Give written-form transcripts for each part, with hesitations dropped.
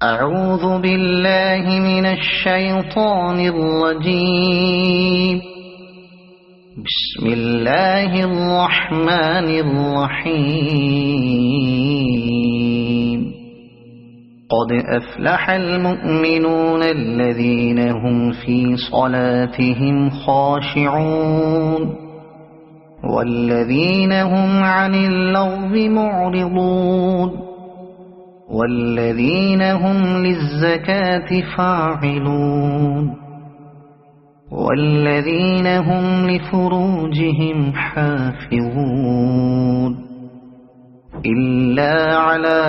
أعوذ بالله من الشيطان الرجيم. بسم الله الرحمن الرحيم. قد أفلح المؤمنون الذين هم في صلاتهم خاشعون والذين هم عن اللغو معرضون والذين هم للزكاة فاعلون والذين هم لفروجهم حافظون إلا على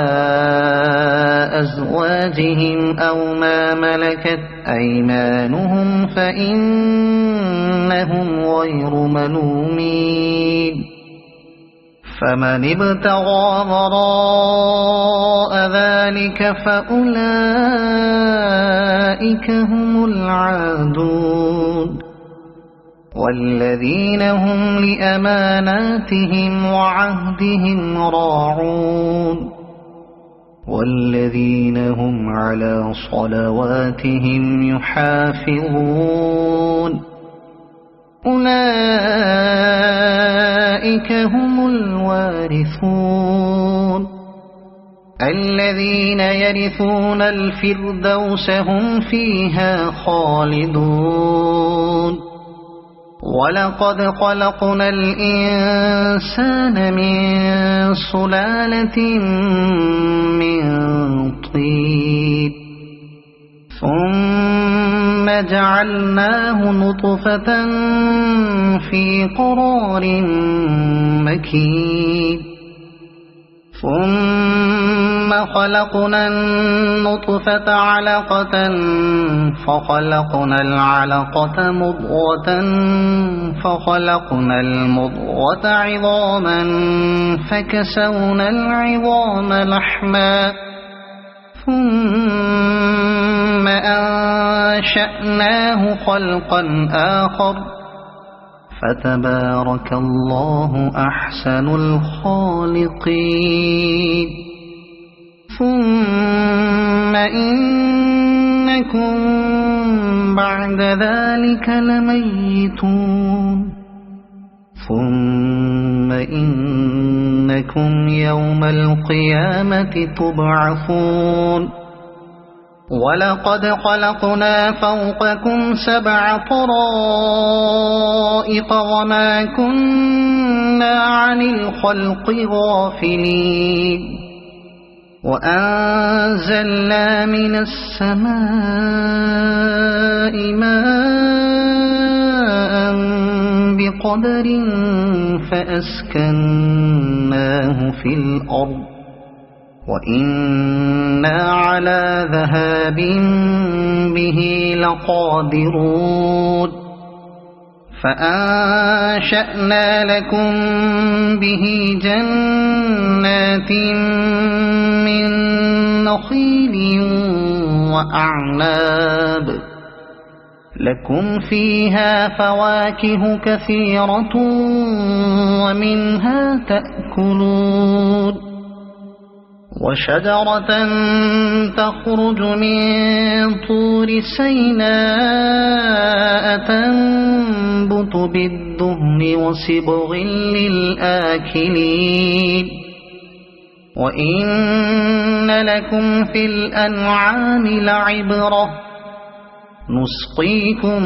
أزواجهم أو ما ملكت أيمانهم فإنهم غير ملومين. فمن ابتغى وراء ذلك فأولئك هم العادون والذين هم لأماناتهم وعهدهم راعون والذين هم على صلواتهم يحافظون. أولئك هم الوارثون الذين يرثون الفردوس هم فيها خالدون. ولقد خلقنا الإنسان من سلالة من طين ثم جعلناه نطفة في قرار مكين ثم خلقنا النطفة علقة فخلقنا العلقة مضغة فخلقنا المضغة عظاما فكسونا العظام لحما ثم أنشأناه خلقا آخر فتبارك الله أحسن الخالقين. ثم إنكم بعد ذلك لميتون ثم إنكم يوم القيامة تبعثون. ولقد خلقنا فوقكم 7 طرائق وما كنا عن الخلق غافلين. وأنزلنا من السماء ماء بقدر فأسكناه في الأرض وإنا على ذهاب به لقادرون. فأنشأنا لكم به جنات من نخيل وأعناب لكم فيها فواكه كثيرة ومنها تأكلون. وشجرة تخرج من طور سيناء تنبت بالدهن وصبغ للآكلين. وإن لكم في الأنعام لعبرة نسقيكم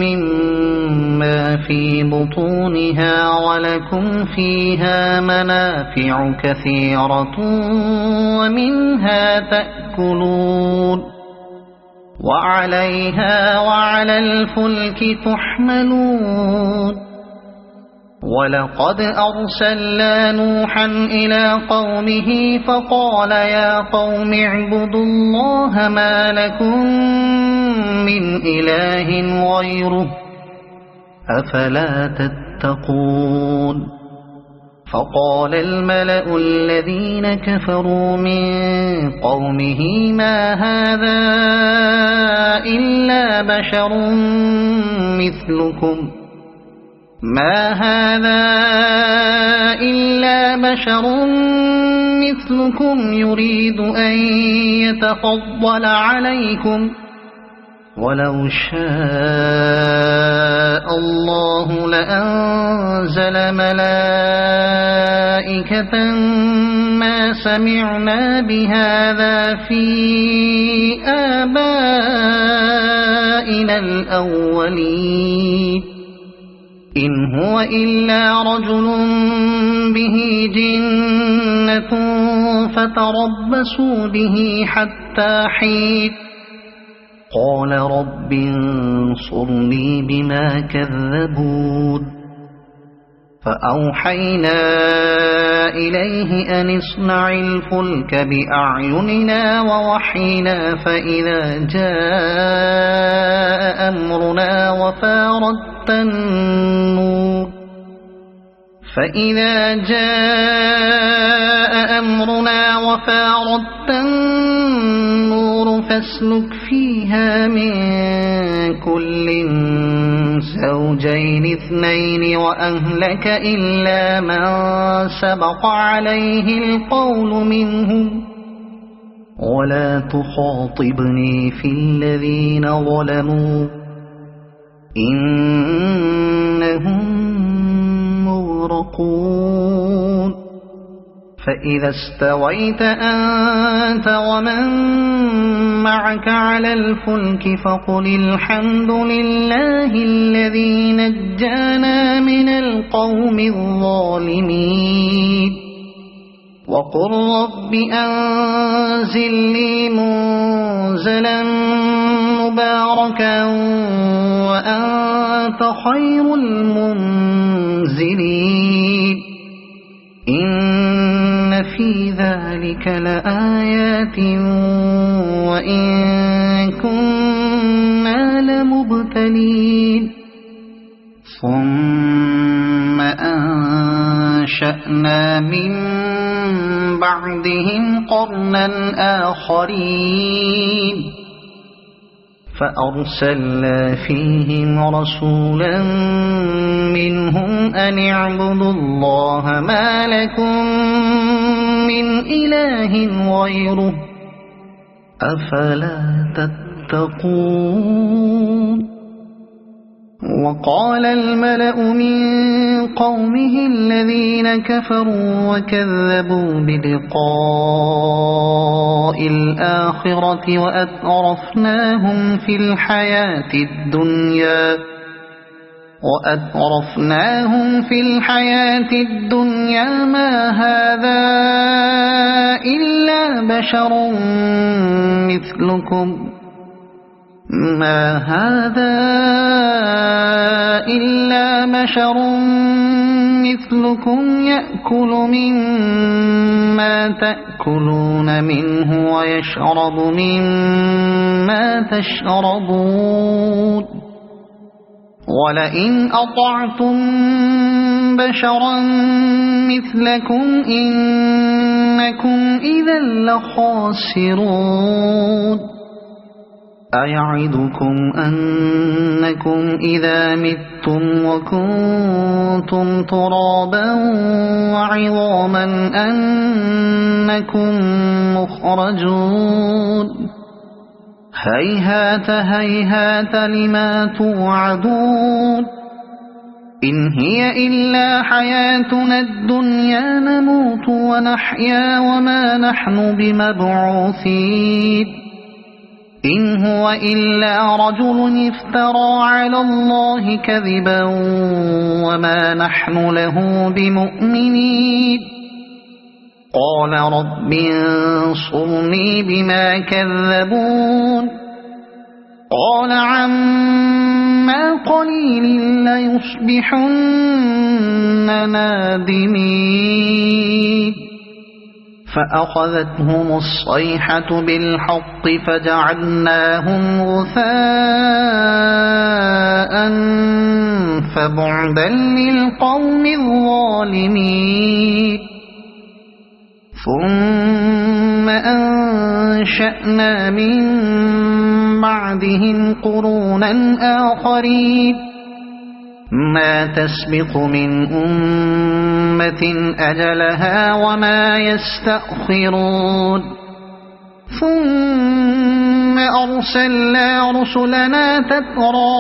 مما في بطونها ولكم فيها منافع كثيرة ومنها تأكلون وعليها وعلى الفلك تحملون. ولقد أرسلنا نوحا إلى قومه فقال يا قوم اعبدوا الله ما لكم من إله غيره أفلا تتقون. فقال الملأ الذين كفروا من قومه ما هذا إلا بشر مثلكم ما هذا إلا بشر مثلكم يريد أن يتفضل عليكم ولو شاء الله لأنزل ملائكة ما سمعنا بهذا في آبائنا الأولين إن هو إلا رجل به جنة فتربصوا به حتى حين قال رب انصرني بما كذبون فأوحينا إليه أن اصنع الفلك بأعيننا ووحينا فإذا جاء أمرنا وفاردت النور فاسلك فيها من كل زوجين اثنين وأهلك إلا من سبق عليه القول منهم ولا تخاطبني في الذين ظلموا إنهم مغرقون فإذا استويت أنت ومن معك على الفلك فقل الحمد لله الذي نجانا من القوم الظالمين وقل رب أنزلني منزلا مباركا وأنت خير المنزلين إن في ذلك لآيات وإن كنا لمبتلين ثم أنشأنا من بعدهم قرنا آخرين فأرسلنا فيهم رسولا منهم أن اعبدوا الله ما لكم من إله غيره أفلا تتقون وقال الملأ من قومه الذين كفروا وكذبوا بلقاء الآخرة وأترفناهم في الحياة الدنيا ما هذا إلا بشر مثلكم يأكل مما تأكلون منه ويشرب مما تشربون ولئن أطعتم بشرا مثلكم إنكم إذا لخاسرون أيعدكم أنكم إذا متم وكنتم ترابا وعظاما أنكم مخرجون هيهات هيهات لما توعدون إن هي إلا حياتنا الدنيا نموت ونحيا وما نحن بمبعوثين إن هو إلا رجل افترى على الله كذبا وما نحن له بمؤمنين قال رب انصرني بما كذبون قال عما قليل ليصبحن نادمين فأخذتهم الصيحة بالحق فجعلناهم غثاء فبعدا للقوم الظالمين ثم أنشأنا من بعدهم قرونا آخرين ما تسبق من أمة أجلها وما يستأخرون ثم أرسلنا رسلنا تترى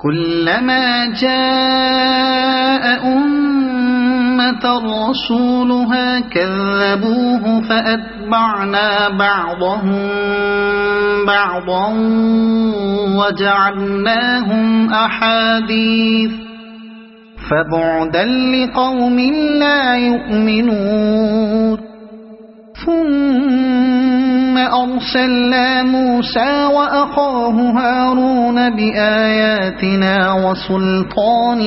كلما جاء أمة رسولها كذبوه فأتبعنا بعضهم بعضا وجعلناهم أحاديث فبعدا لقوم لا يؤمنون ثم أرسلنا موسى وأخاه هارون بآياتنا وسلطان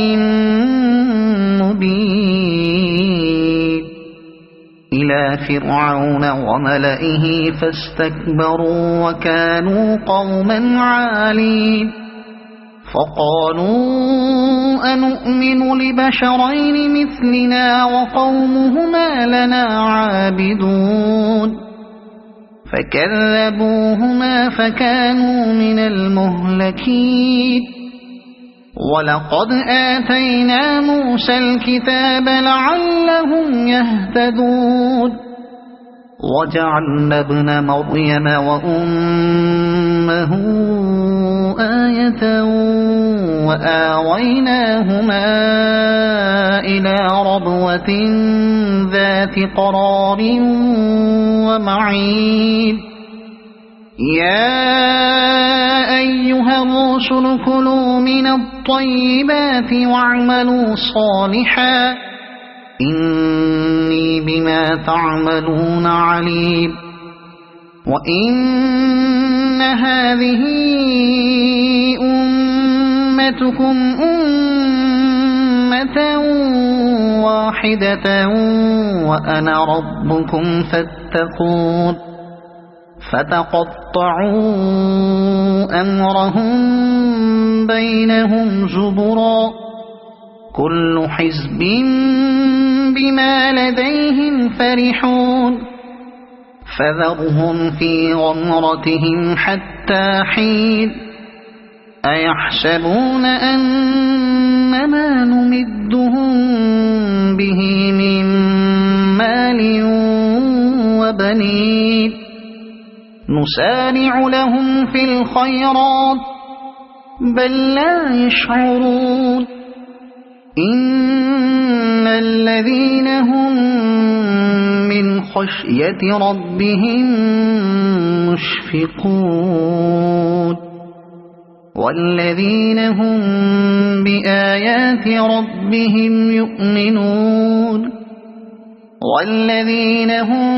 مبين إلى فرعون وملئه فاستكبروا وكانوا قوما عالين فقالوا أنؤمن لبشرين مثلنا وقومهما لنا عابدون فكذبوهما فكانوا من المهلكين ولقد آتينا موسى الكتاب لعلهم يهتدون وجعلنا ابن مريم وأمه آية وآويناهما إلى ربوة ذات قرار ومعين يا أيها الرسل كلوا من الطيبات واعملوا صالحا إني بما تعملون عليم وإن هذه أمتكم أمة واحدة وأنا ربكم فاتقون فتقطعوا أمرهم بينهم زبرا كل حزب بما لديهم فرحون فذرهم في غمرتهم حتى حين أيحسبون أنما نمدهم به من مال وبنين نسارع لهم في الخيرات بل لا يشعرون إن الذين هم من خشية ربهم مشفقون والذين هم بآيات ربهم يؤمنون والذين هم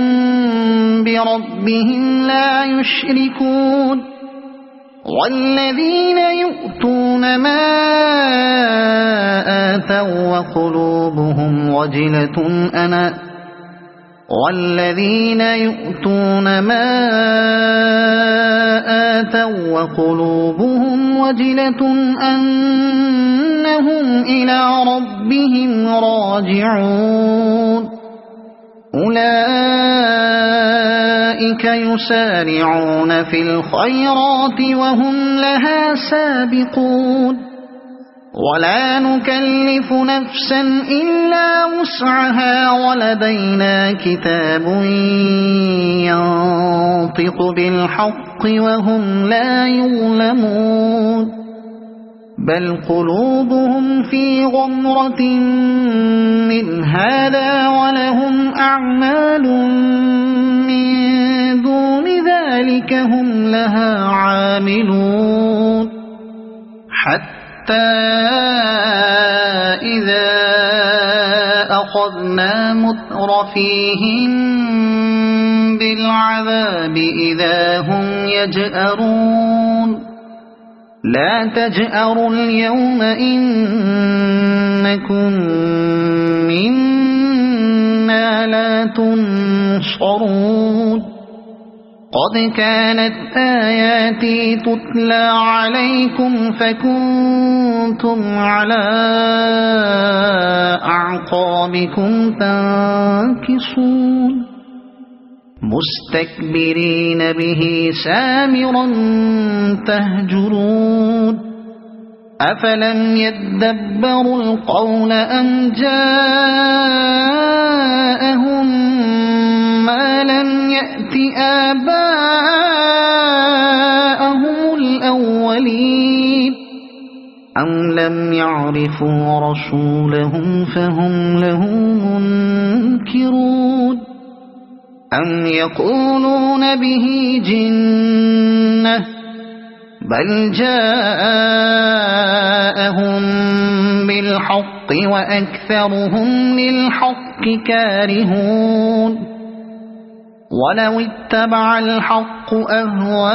بربهم لا يشركون والذين يؤتون ما آتوا وقلوبهم وجلة والذين يؤتون ما آتوا وقلوبهم وجلة أنهم إلى ربهم راجعون أولئك يسارعون في الخيرات وهم لها سابقون ولا نكلف نفسا إلا وسعها ولدينا كتاب ينطق بالحق وهم لا يظلمون بل قلوبهم في غمرة من هذا ولهم أعمال من دون ذلك هم لها عاملون حتى إذا أخذنا مترفيهم بالعذاب إذا هم يجأرون لا تجأروا اليوم إنكم منا لا تنصرون قد كانت آياتي تتلى عليكم فكنتم على أعقابكم تنكصون مستكبرين به سامرا تهجرون أفلم يدبروا القول أم جاءهم ما لم يأت آباءهم الأولين أم لم يعرفوا رسولهم فهم له منكرون أم يقولون به جنة بل جاءهم بالحق وأكثرهم للحق كارهون ولو اتبع الحق أهواءهم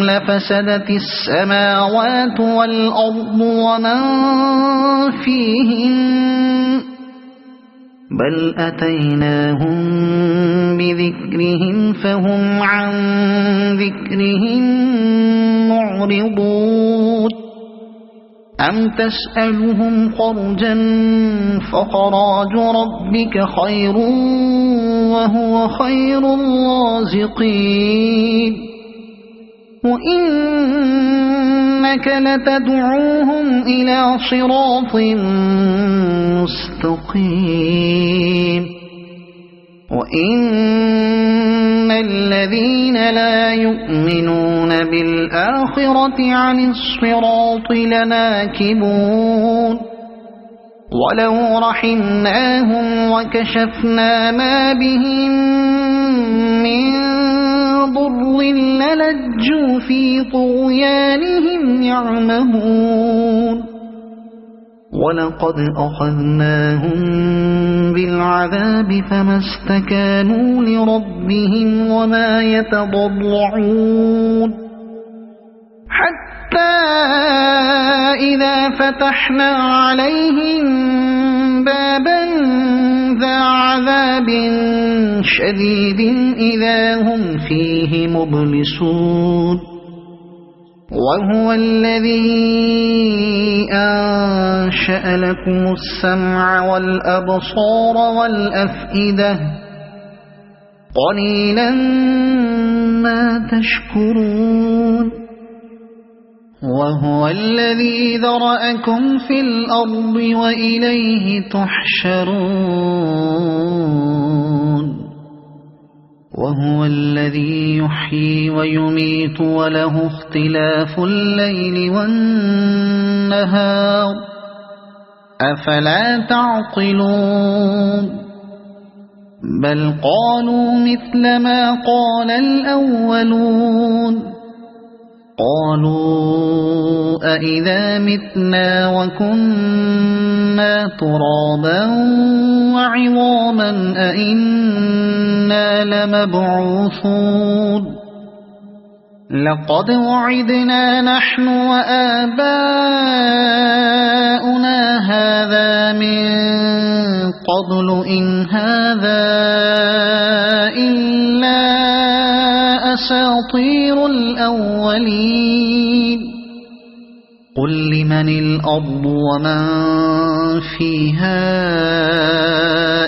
لفسدت السماوات والأرض ومن فيهن بل أتيناهم بذكرهم فهم عن ذكرهم معرضون أم تسألهم خرجا فخراج ربك خير وهو خير الرازقين وإنك لتدعوهم إلى صراط مستقيم وإن الذين لا يؤمنون بالآخرة عن الصراط لناكبون ولو رحمناهم وكشفنا ما بهم من ضر للجوا في طغيانهم يعمهون ولقد أخذناهم بالعذاب فما استكانوا لربهم وما يتضرعون حتى إذا فتحنا عليهم بابا ذا عذاب شديد إذا هم فيه مبلسون وهو الذي أنشأ لكم السمع والأبصار والأفئدة قليلا ما تشكرون وهو الذي ذرأكم في الأرض وإليه تحشرون وهو الذي يحيي ويميت وله اختلاف الليل والنهار أفلا تعقلون بل قالوا مثل ما قال الأولون قالوا أإذا متنا وكنا ترابا وعظاما أإنا لمبعوثون لقد وعدنا نحن وآباؤنا هذا من قبل إن هذا إلا أساطير الأولين قل لمن الأرض ومن فيها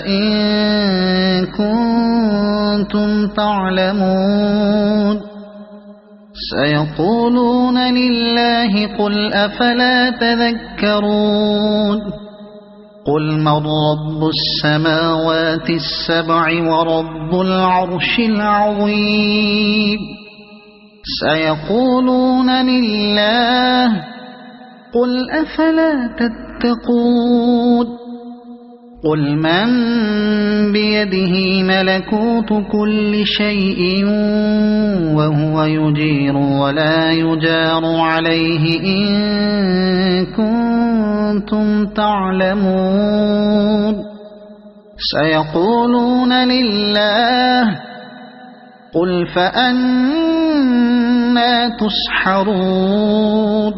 إن كنتم تعلمون سيقولون لله قل أفلا تذكرون قل من رب السماوات السبع ورب العرش العظيم سيقولون لله قل أفلا تتقون قل من بيده ملكوت كل شيء وهو يجير ولا يجار عليه إن كنتم تعلمون سيقولون لله قل فأنا تسحرون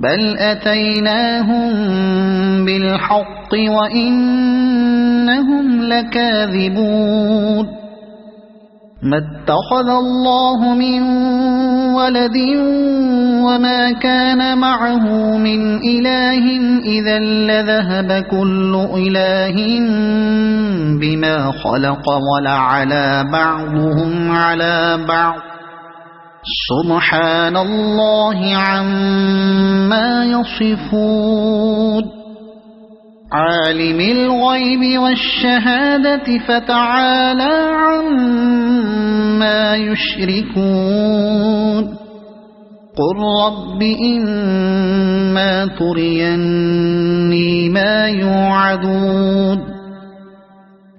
بل أتيناهم بالحق وإنهم لكاذبون ما اتخذ الله من ولد وما كان معه من إله إذا لذهب كل إله بما خلق ولعلى بعضهم على بعض سبحان الله عما يصفون عالم الغيب والشهادة فتعالى عما يشركون قل رب إما تريني ما يوعدون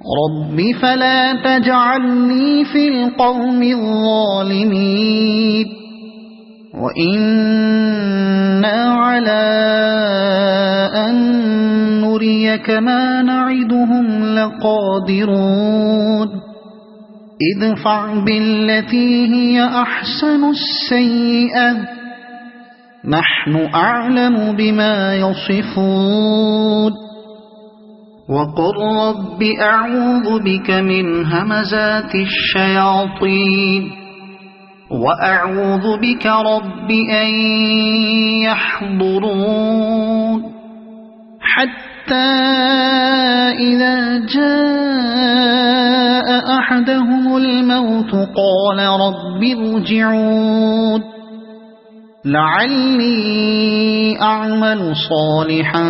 رب فلا تجعلني في القوم الظالمين وإنا على أن نريك ما نعدهم لقادرون ادفع بالتي هي أحسن السيئة نحن أعلم بما يصفون وقل رب أعوذ بك من همزات الشياطين وأعوذ بك رب أن يحضرون حتى إذا جاء أحدهم الموت قال رب ارجعون لعلي أعمل صالحا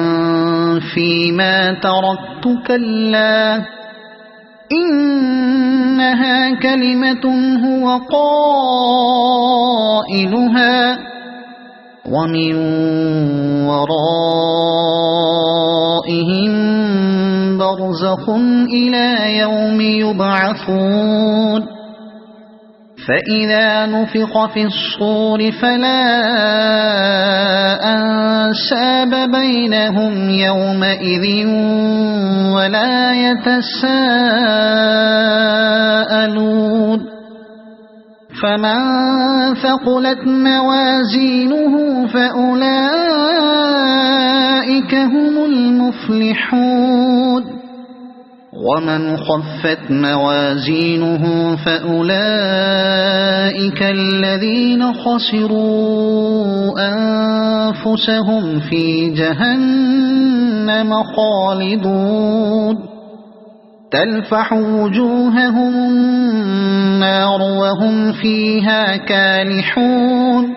فيما تركت كلا إنها كلمة هو قائلها ومن ورائهم برزخ إلى يوم يبعثون فإذا نفخ في الصور فلا أنساب بينهم يومئذ ولا يتساءلون فمن ثقلت موازينه فأولئك هم المفلحون ومن خفت موازينه فأولئك الذين خسروا أنفسهم في جهنم خالدون تلفح وجوههم النار وهم فيها كالحون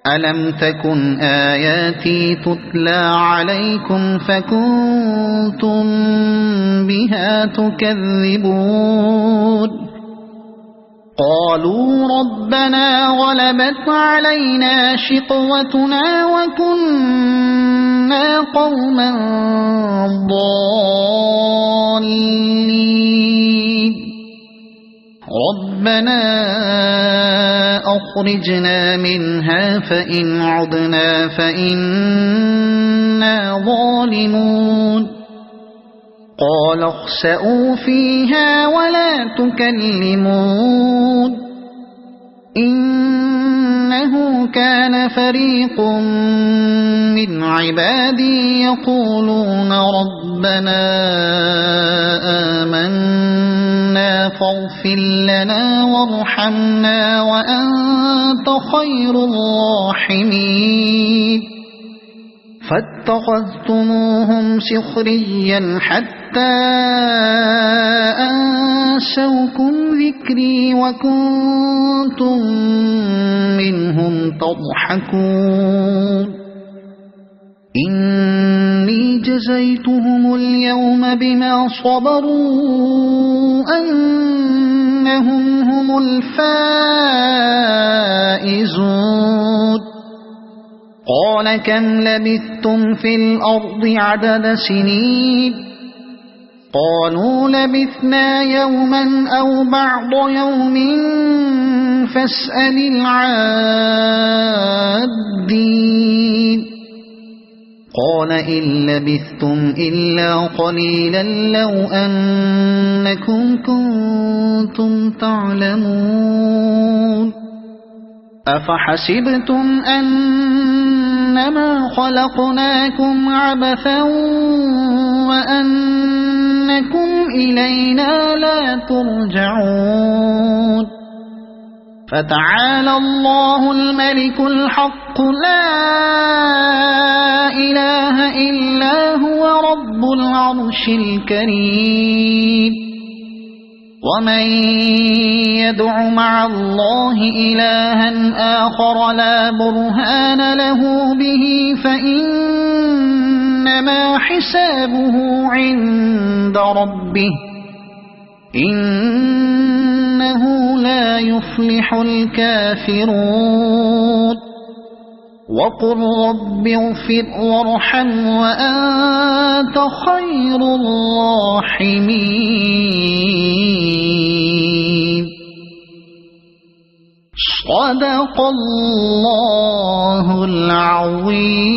ألم تكن آياتي تتلى عليكم فكنتم بها تكذبون قالوا ربنا غلبت علينا شقوتنا وكنا قوما ضالين ربنا أخرجنا منها فإن عدنا فإنا ظالمون قال اخسئوا فيها ولا تكلمون إنه كان فريق من عبادي يقولون ربنا آمنا فاغفر لنا وارحمنا وأنت خير الراحمين فاتخذتموهم سخريا حتى أنسوكم ذكري وكنتم منهم تضحكون إني جزيتهم اليوم بما صبروا أنهم هم الفائزون قال كم لبثتم في الأرض عدد سنين قالوا لبثنا يوما أو بعض يوم فاسأل العادين قال إن لبثتم إلا قليلا لو أنكم كنتم تعلمون أفحسبتم أنما خلقناكم عبثا وأنكم إلينا لا ترجعون فتعالى الله الملك الحق لا إله إلا هو رب العرش الكريم ومن يدع مع الله إلها آخر لا برهان له به فإنما حسابه عند ربه إنه لا يفلح الكافرون وقل رب اغفر وارحم وأنت خير الراحمين صدق الله العظيم.